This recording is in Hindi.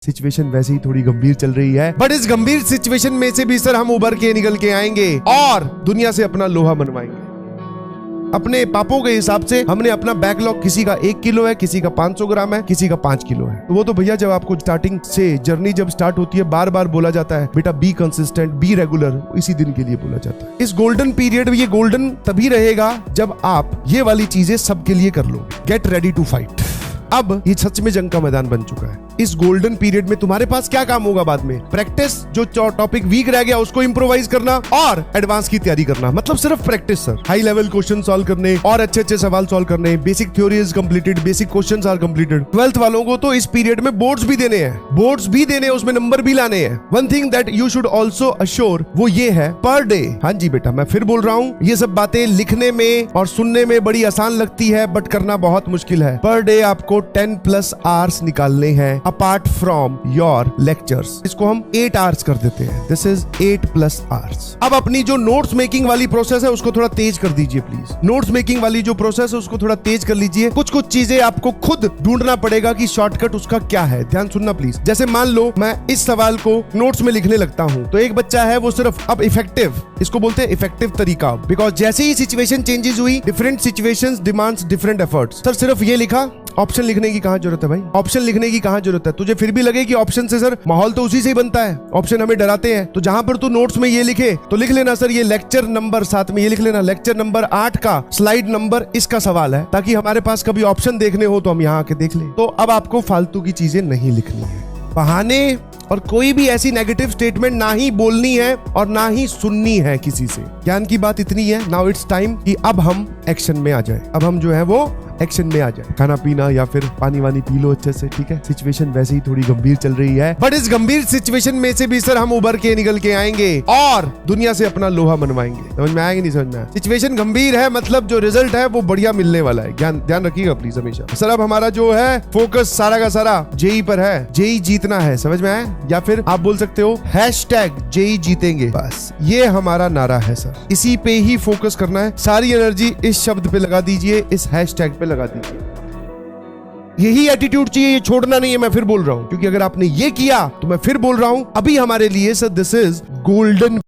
सिचुएशन वैसे ही थोड़ी गंभीर चल रही है, बट इस गंभीर सिचुएशन में से भी सर हम उभर के निकल के आएंगे और दुनिया से अपना लोहा मनवाएंगे। अपने पापों के हिसाब से हमने अपना बैकलॉग, किसी का 1 किलो है, किसी का 500 ग्राम है, किसी का 5 किलो है। तो वो तो भैया जब आपको स्टार्टिंग से जर्नी जब स्टार्ट होती है, बार बार बोला जाता है बेटा बी कंसिस्टेंट, बी रेगुलर, इसी दिन के लिए बोला जाता है। इस गोल्डन पीरियड में, ये गोल्डन तभी रहेगा जब आप ये वाली चीजें सबके लिए कर लोगे। Get ready to fight. अब ये सच में जंग का मैदान बन चुका है। इस गोल्डन पीरियड में तुम्हारे पास क्या काम होगा बाद में? प्रैक्टिस, जो टॉपिक वीक रह गया उसको इंप्रोवाइज करना और एडवांस की तैयारी करना। मतलब सिर्फ practice sir. High level question solve करने और अच्छे अच्छे सवाल सॉल्व करने। Basic theory is completed, basic questions are completed. 12th वालों को तो इस पीरियड में बोर्ड्स भी देने हैं, उसमें नंबर भी लाने हैं। One thing that you should also assure, वो ये है पर डे। हाँ जी बेटा, मैं फिर बोल रहा हूँ, ये सब बातें लिखने में और सुनने में बड़ी आसान लगती है, बट करना बहुत मुश्किल है। पर डे आपको 10+ आवर्स निकालने हैं अपार्ट फ्रॉम योर लेक्चर्स। इसको हम 8 आवर्स कर देते हैं। This is 8+ hours. अब अपनी जो नोट्स मेकिंग वाली प्रोसेस है उसको थोड़ा तेज कर दीजिए प्लीज। नोट्स मेकिंग वाली जो प्रोसेस है उसको थोड़ा तेज कर लीजिए। कुछ चीजें आपको खुद ढूंढना पड़ेगा कि शॉर्टकट उसका क्या है। ध्यान सुनना प्लीज। जैसे मान लो मैं इस सवाल को नोट्स में लिखने लगता हूं, तो एक बच्चा है वो सिर्फ, अब इफेक्टिव, इसको बोलते हैं इफेक्टिव तरीका, बिकॉज जैसे ही सिचुएशन चेंजेस हुई, different situations demands different efforts. Sir सिर्फ ये लिखा, ऑप्शन लिखने की कहां जरूरत है भाई? ऑप्शन लिखने की कहां जरूरत है? तुझे फिर भी लगे कि ऑप्शन से सर माहौल तो उसी से ही बनता है, ऑप्शन हमें डराते हैं, तो जहां पर तू नोट्स में ये लिखे तो लिख लेना सर ये लेक्चर नंबर, साथ में ये लिख लेना लेक्चर नंबर 8 का स्लाइड नंबर इसका सवाल है, ताकि हमारे पास कभी ऑप्शन देखने हो तो हम यहाँ आके देख लें। तो अब आपको फालतू की चीजें नहीं लिखनी है, बहाने और कोई भी ऐसी नेगेटिव स्टेटमेंट ना ही बोलनी है और ना ही सुननी है किसी से। ज्ञान की बात इतनी है। नाउ इट्स टाइम कि अब हम एक्शन में आ जाए। अब हम जो है वो एक्शन में आ जाए। खाना पीना या फिर पानी वानी पी लो अच्छे से, ठीक है? सिचुएशन वैसे ही थोड़ी गंभीर चल रही है, बट इस गंभीर सिचुएशन में से भी सर हम उभर के निकल के आएंगे और दुनिया से अपना लोहा मनवाएंगे। समझ में आएंगे? नहीं समझ में आया? सिचुएशन गंभीर है, मतलब जो रिजल्ट है वो बढ़िया मिलने वाला है। ध्यान रखिएगा प्लीज हमेशा। सर अब हमारा जो है फोकस सारा का सारा जेई पर है। जेई जीतना है, समझ में आया? या फिर आप बोल सकते हो #जेई जीतेंगे। बस ये हमारा नारा है सर, इसी पे ही फोकस करना है। सारी एनर्जी इस शब्द पे लगा दीजिए, इस हैशटैग पे लगा दीजिए। यही एटीट्यूड चाहिए, ये छोड़ना नहीं है। मैं फिर बोल रहा हूं, क्योंकि अगर आपने ये किया तो मैं फिर बोल रहा हूं, अभी हमारे लिए सर दिस इज गोल्डन